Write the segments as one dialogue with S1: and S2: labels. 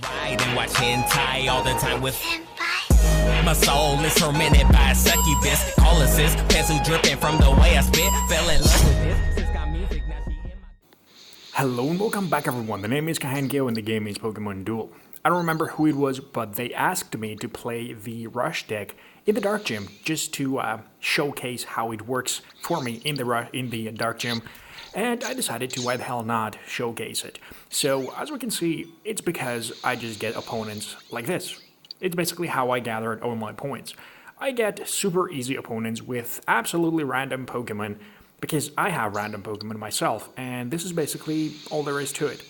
S1: ride and watch hentai all the time with my soul is tormented by a succubus. Call assist, pencil dripping from the way I spit. Fell in love with this. Sis got music, now she in my...
S2: Hello and welcome back everyone, the name is Kahenkio and the game is Pokemon Duel. I don't remember who it was, but they asked me to play the Rush deck in the Dark Gym just to showcase how it works for me in the Dark Gym. And I decided to, why the hell not, showcase it. So, as we can see, it's because I just get opponents like this. It's basically how I gathered all my points. I get super easy opponents with absolutely random Pokemon, because I have random Pokemon myself, and this is basically all there is to it.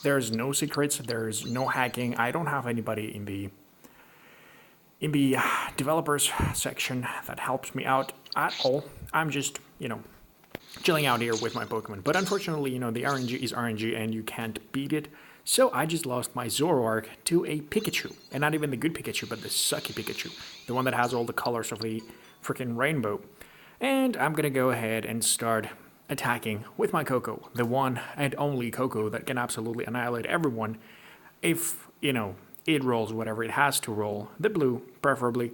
S2: There's no secrets, there's no hacking, I don't have anybody in the developers section that helps me out at all. I'm just, chilling out here with my Pokemon. But unfortunately, the RNG is RNG and you can't beat it. So I just lost my Zoroark to a Pikachu. And not even the good Pikachu, but the sucky Pikachu. The one that has all the colors of the freaking rainbow. And I'm gonna go ahead and start attacking with my Koko. The one and only Koko that can absolutely annihilate everyone. If, it rolls whatever it has to roll. The blue, preferably.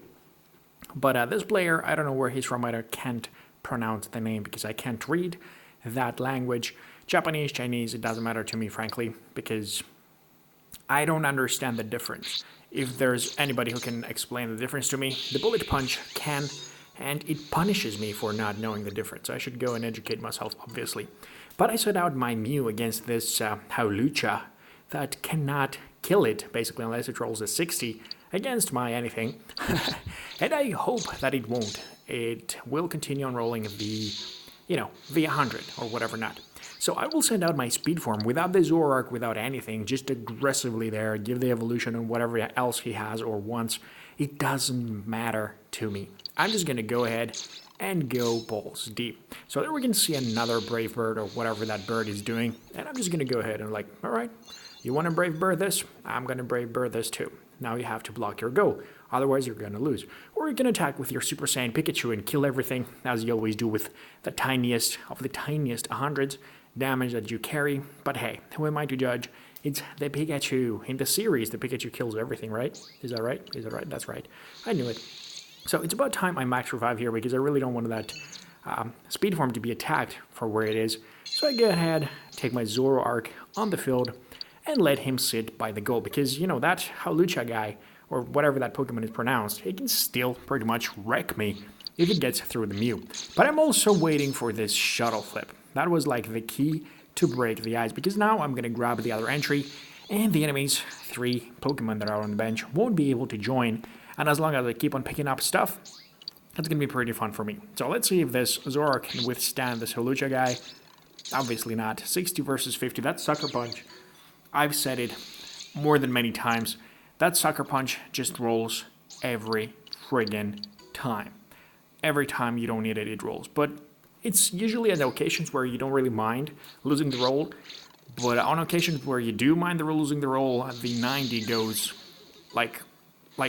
S2: But this player, I don't know where he's from. I can't pronounce the name because I can't read that language. Japanese, Chinese, it doesn't matter to me, frankly, because I don't understand the difference. If there's anybody who can explain the difference to me, the bullet punch can, and it punishes me for not knowing the difference. I should go and educate myself, obviously. But I set out my Mew against this Howlucha that cannot kill it, basically, unless it rolls a 60 against my anything. And I hope that it won't. It will continue on rolling the 100 or whatever not. So I will send out my speed form without the Zoroark, without anything, just aggressively there, give the evolution and whatever else he has or wants. It doesn't matter to me. I'm just going to go ahead and go balls deep. So there we can see another Brave Bird or whatever that bird is doing. And I'm just going to go ahead and all right, you want to Brave Bird this? I'm going to Brave Bird this too. Now you have to block your go, otherwise you're going to lose. Or you can attack with your Super Saiyan Pikachu and kill everything, as you always do with the tiniest of the tiniest 100s damage that you carry. But hey, who am I to judge? It's the Pikachu. In the series, the Pikachu kills everything, right? Is that right? Is that right? That's right. I knew it. So it's about time I max revive here because I really don't want that speed form to be attacked for where it is. So I go ahead, take my Zoroark on the field, and let him sit by the goal. Because, that Howlucha guy, or whatever that Pokemon is pronounced, it can still pretty much wreck me if it gets through the Mew. But I'm also waiting for this shuttle flip. That was like the key to break the ice, because now I'm going to grab the other entry, and the enemy's 3 Pokemon that are on the bench won't be able to join. And as long as I keep on picking up stuff, that's going to be pretty fun for me. So let's see if this Zoroark can withstand this Howlucha guy. Obviously not. 60 versus 50, that's Sucker Punch. I've said it more than many times. That Sucker Punch just rolls every friggin' time. Every time you don't need it, it rolls. But it's usually at occasions where you don't really mind losing the roll. But on occasions where you do mind losing the roll, the 90 goes like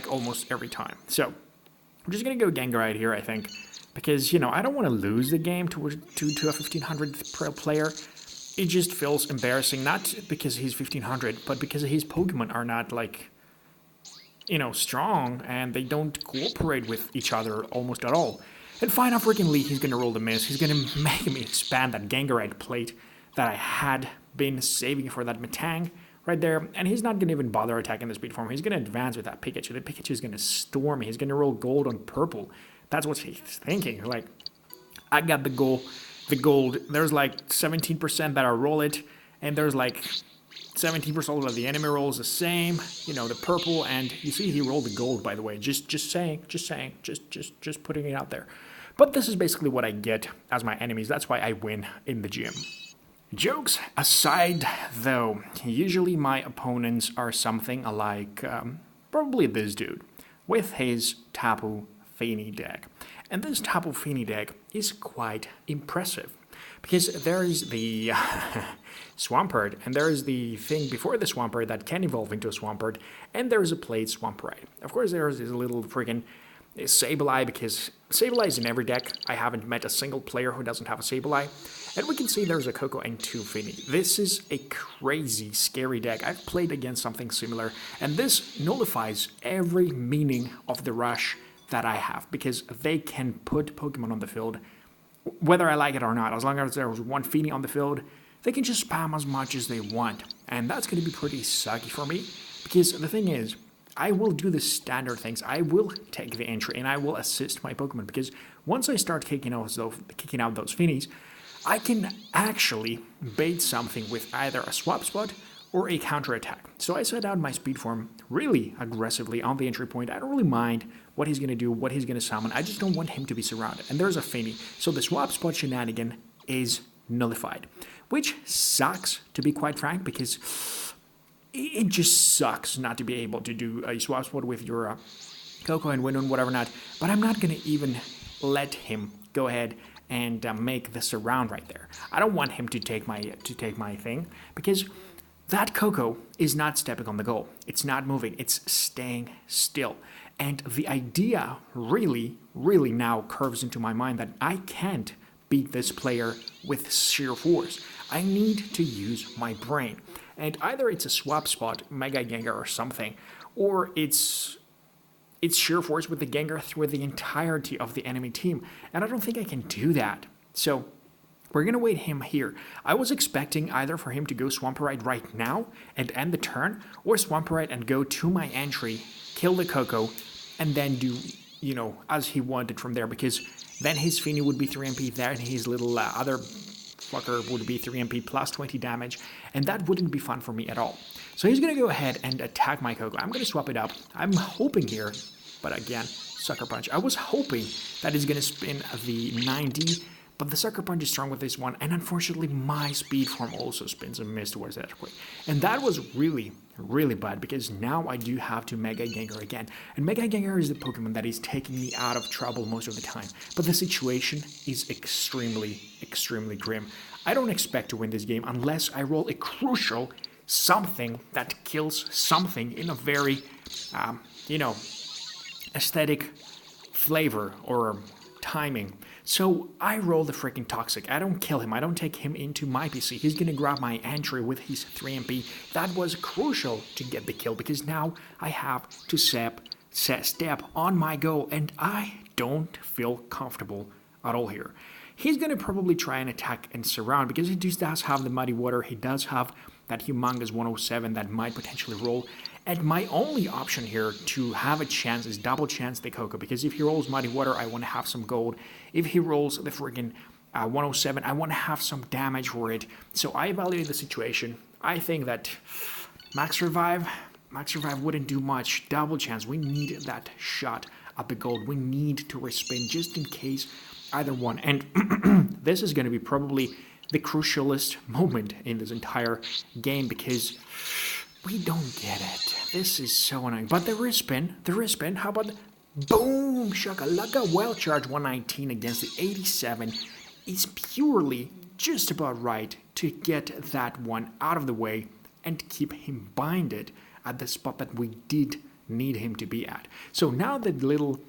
S2: almost every time. So I'm just going to go Gengar here, I think. Because, I don't want to lose the game to a 1500 player. It just feels embarrassing, not because he's 1500, but because his Pokemon are not, strong, and they don't cooperate with each other almost at all. And Final freaking Lee, he's going to roll the miss. He's going to make me expand that Gengarite plate that I had been saving for that Metang right there. And he's not going to even bother attacking the speed form. He's going to advance with that Pikachu. The Pikachu is going to storm me. He's going to roll gold on purple. That's what he's thinking. I got the gold. There's 17% that I roll it, and there's 17% of the enemy rolls the same, the purple, and you see he rolled the gold, by the way, just saying, just putting it out there. But this is basically what I get as my enemies. That's why I win in the gym. Jokes aside, though, usually my opponents are something like probably this dude with his Tapu Fini deck. And this Tapu Fini deck is quite impressive because there is the Swampert, and there is the thing before the Swampert that can evolve into a Swampert, and there is a played Swamperite. Of course, there is this little freaking is Sableye, because Sableye is in every deck. I haven't met a single player who doesn't have a Sableye. And we can see there's a Koko and 2 Fini. This is a crazy, scary deck. I've played against something similar, and this nullifies every meaning of the rush that I have, because they can put Pokemon on the field, whether I like it or not. As long as there's one Fini on the field, they can just spam as much as they want. And that's going to be pretty sucky for me, because the thing is, I will do the standard things. I will take the entry, and I will assist my Pokemon, because once I start kicking out those Finis, I can actually bait something with either a swap spot or a counterattack. So I set out my speed form really aggressively on the entry point. I don't really mind what he's going to do, what he's going to summon. I just don't want him to be surrounded. And there's a Fini. So the swap spot shenanigan is nullified, which sucks, to be quite frank, because it just sucks not to be able to do a swap spot with your Koko and win on whatever not. But I'm not going to even let him go ahead and make the surround right there. I don't want him to take my thing, because that Koko is not stepping on the goal. It's not moving. It's staying still. And the idea really, really now curves into my mind that I can't beat this player with sheer force. I need to use my brain. And either it's a swap spot, Mega Gengar or something, or it's sheer force with the Gengar through the entirety of the enemy team. And I don't think I can do that. So we're going to wait him here. I was expecting either for him to go Swamperite right now and end the turn, or Swamperite and go to my entry, kill the Koko, and then do, as he wanted from there, because then his Fini would be 3 MP there, and his little other fucker would be 3 MP plus 20 damage, and that wouldn't be fun for me at all. So he's going to go ahead and attack my Koko. I'm going to swap it up. I'm hoping here, but again, Sucker Punch. I was hoping that he's going to spin the 90, but the Sucker Punch is strong with this one, and unfortunately my speed form also spins a miss towards that earthquake. And that was really, really bad, because now I do have to Mega Gengar again. And Mega Gengar is the Pokemon that is taking me out of trouble most of the time. But the situation is extremely, extremely grim. I don't expect to win this game unless I roll a crucial something that kills something in a very, aesthetic flavor or timing. So I roll the freaking Toxic. I don't kill him. I don't take him into my PC. He's going to grab my entry with his 3 MP. That was crucial to get the kill, because now I have to step on my goal, and I don't feel comfortable at all here. He's going to probably try and attack and surround, because he just does have the Muddy Water. He does have that humongous 107 that might potentially roll. And my only option here to have a chance is double chance the Koko, because if he rolls Muddy Water, I want to have some gold. If he rolls the friggin' 107, I want to have some damage for it. So I evaluate the situation. I think that Max Revive wouldn't do much. Double chance, we need that shot at the gold. We need to respin just in case either one. And this is going to be probably the crucialest moment in this entire game, because we don't get it. This is so annoying. But the respin, how about boom, shakalaka, well charged 119 against the 87 is purely just about right to get that one out of the way and keep him binded at the spot that we did need him to be at. So now the little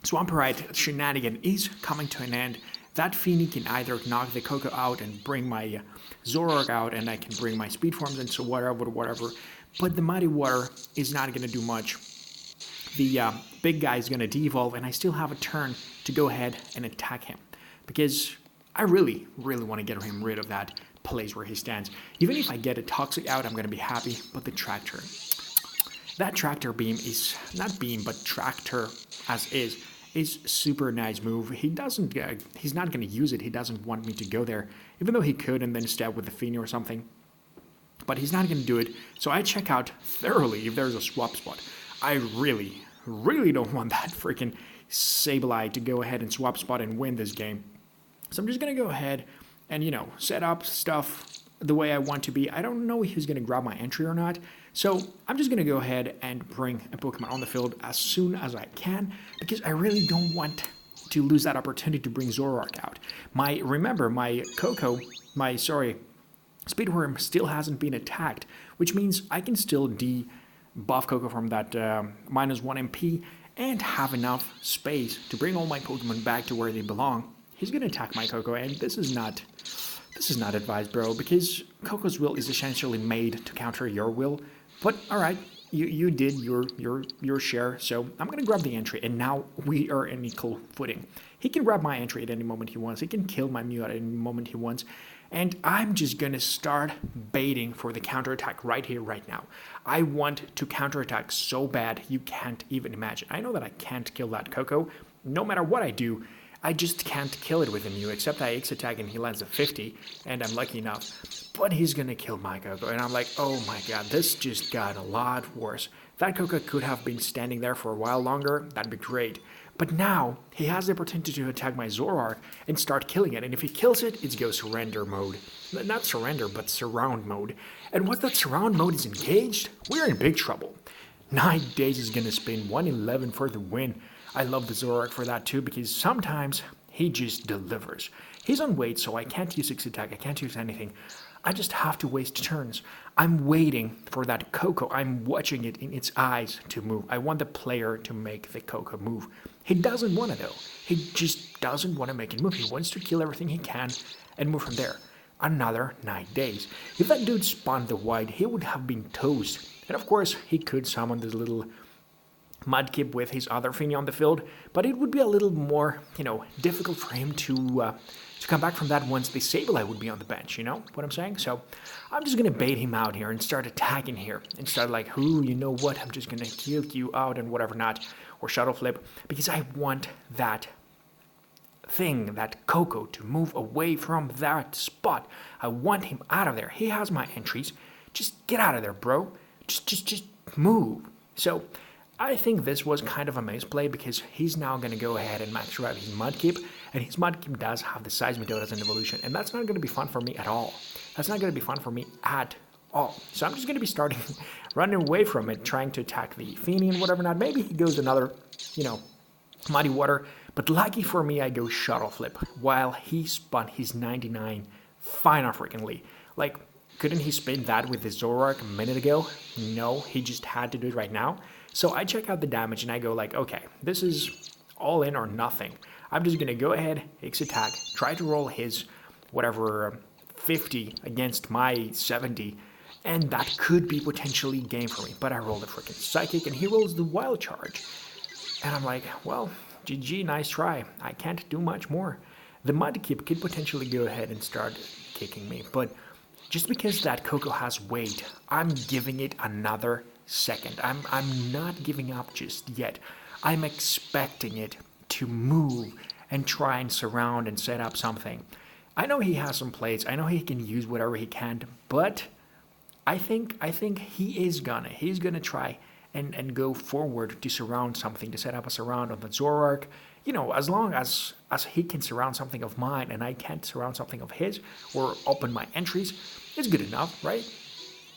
S2: Swamperite shenanigan is coming to an end. That Fini can either knock the Koko out and bring my Zoroark out, and I can bring my speed forms and so whatever. But the Mighty Water is not going to do much. The big guy is going to de-evolve, and I still have a turn to go ahead and attack him, because I really, really want to get him rid of that place where he stands. Even if I get a Toxic out, I'm going to be happy. But the Tractor, that Tractor beam is not beam, but Tractor as is super nice move. He's not going to use it. He doesn't want me to go there, even though he could and then stab with the Fini or something. But he's not going to do it. So I check out thoroughly if there's a swap spot. I really, really don't want that freaking Sableye to go ahead and swap spot and win this game. So I'm just going to go ahead and, set up stuff the way I want to be. I don't know if he's going to grab my entry or not. So I'm just going to go ahead and bring a Pokemon on the field as soon as I can, because I really don't want to lose that opportunity to bring Zoroark out. Remember, my Speedworm still hasn't been attacked, which means I can still debuff Koko from that -1 MP, and have enough space to bring all my Pokemon back to where they belong, he's gonna attack my Koko, and this is not advised, bro, because Koko's will is essentially made to counter your will. But alright, you did your share, so I'm gonna grab the entry, and now we are in equal footing. He can grab my entry at any moment he wants, he can kill my Mew at any moment he wants, and I'm just gonna start baiting for the counterattack right here, right now. I want to counterattack so bad you can't even imagine. I know that I can't kill that Koko, no matter what I do. I just can't kill it with a Mew, except I X attack and he lands a 50, and I'm lucky enough. But he's gonna kill my Koko, and I'm like, oh my god, this just got a lot worse. That Koko could have been standing there for a while longer, that'd be great. But now, he has the opportunity to attack my Zoroark and start killing it, and if he kills it, it goes surrender mode. Not surrender, but surround mode. And once that surround mode is engaged, we're in big trouble. 9 days is gonna spin 111 for the win. I love the Zoroark for that too, because sometimes he just delivers. He's on wait, so I can't use X attack, I can't use anything. I just have to waste turns. I'm waiting for that Koko. I'm watching it in its eyes to move. I want the player to make the Koko move. He doesn't want to though. He just doesn't want to make it move. He wants to kill everything he can and move from there. Another 9 days. If that dude spawned the white, he would have been toast. And of course, he could summon this little Mudkip with his other Fini on the field, but it would be a little more, difficult for him to come back from that once the Sableye would be on the bench, you know what I'm saying? So I'm just gonna bait him out here and start attacking here and start like, ooh, you know what, I'm just gonna kill you out and whatever not, or Shadow Flip, because I want that thing, that Koko, to move away from that spot. I want him out of there. He has my entries. Just get out of there, bro. Just move. So I think this was kind of a misplay because he's now going to go ahead and max rev his Mudkip, and his Mudkip does have the Seismitoad as an evolution, and that's not going to be fun for me at all. That's not going to be fun for me at all. So I'm just going to be starting running away from it, trying to attack the Fini and whatever not. Maybe he goes another, Muddy Water, but lucky for me I go Shuttle Flip while he spun his 99 fine-freakingly. Like, couldn't he spin that with the Zoroark a minute ago? No, he just had to do it right now. So I check out the damage and I go like, okay, this is all in or nothing. I'm just going to go ahead, X attack, try to roll his whatever 50 against my 70, and that could be potentially game for me. But I rolled a freaking Psychic and he rolls the Wild Charge. And I'm like, well, GG, nice try. I can't do much more. The Mudkip could potentially go ahead and start kicking me, but just because that Koko has weight, I'm giving it another second. I'm not giving up just yet. I'm expecting it to move and try and surround and set up something. I know he has some plates. I know he can use whatever he can, but I think he's gonna try and go forward to surround something, to set up a surround on the Zoroark. As long as he can surround something of mine and I can't surround something of his or open my entries, it's good enough, right?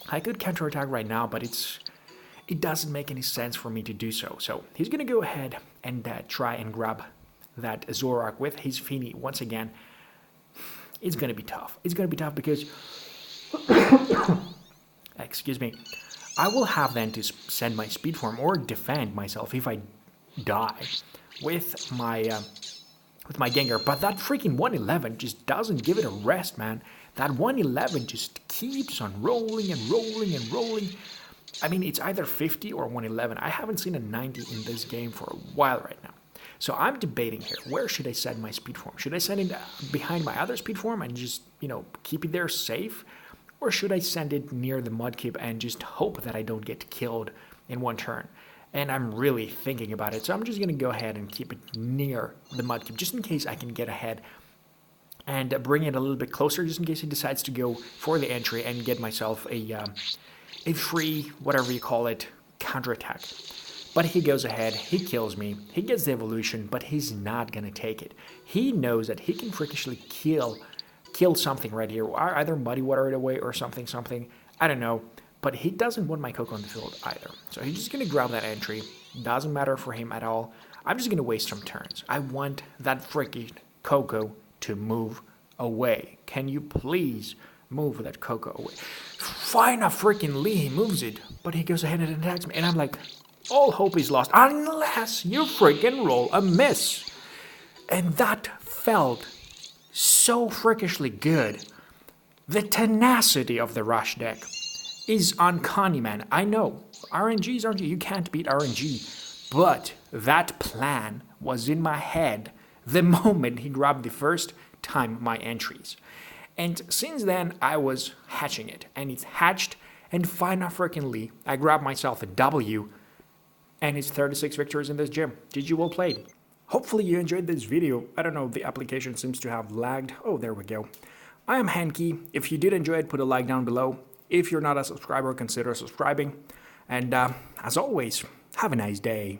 S2: I could counterattack right now, but it doesn't make any sense for me to do so. So he's going to go ahead and try and grab that Zoroark with his Fini once again. It's going to be tough. It's going to be tough because, excuse me, I will have then to send my Speed Form or defend myself if I die with my Gengar. But that freaking 111 just doesn't give it a rest, man. That 111 just keeps on rolling and rolling and rolling. I mean, it's either 50 or 111. I haven't seen a 90 in this game for a while right now. So I'm debating here. Where should I send my Speed Form? Should I send it behind my other Speed Form and just, keep it there safe? Or should I send it near the Mudkip and just hope that I don't get killed in one turn? And I'm really thinking about it. So I'm just going to go ahead and keep it near the Mudkip just in case I can get ahead and bring it a little bit closer just in case he decides to go for the entry and get myself a free, whatever you call it, counterattack. But he goes ahead, he kills me, he gets the evolution, but he's not gonna take it. He knows that he can freakishly kill something right here, or either Muddy Water it away or something, I don't know. But he doesn't want my Koko on the field either. So he's just gonna grab that entry, doesn't matter for him at all. I'm just gonna waste some turns. I want that freaking Koko to move away. Can you please move that Koko away? Fine, a freaking Lee, he moves it, but he goes ahead and attacks me, and I'm like, All hope is lost unless you freaking roll a miss. And that felt so freakishly good. The tenacity of the Rush deck is uncanny, man. I know, RNG is RNG, you can't beat RNG. But that plan was in my head the moment he grabbed the first time my entries. And since then, I was hatching it. And it's hatched, and finally, freakingly, I grabbed myself a W. And it's 36 victories in this gym. GG, well played. Hopefully you enjoyed this video. I don't know, the application seems to have lagged. Oh, there we go. I am Kahenkio. If you did enjoy it, put a like down below. If you're not a subscriber, consider subscribing. And as always, have a nice day.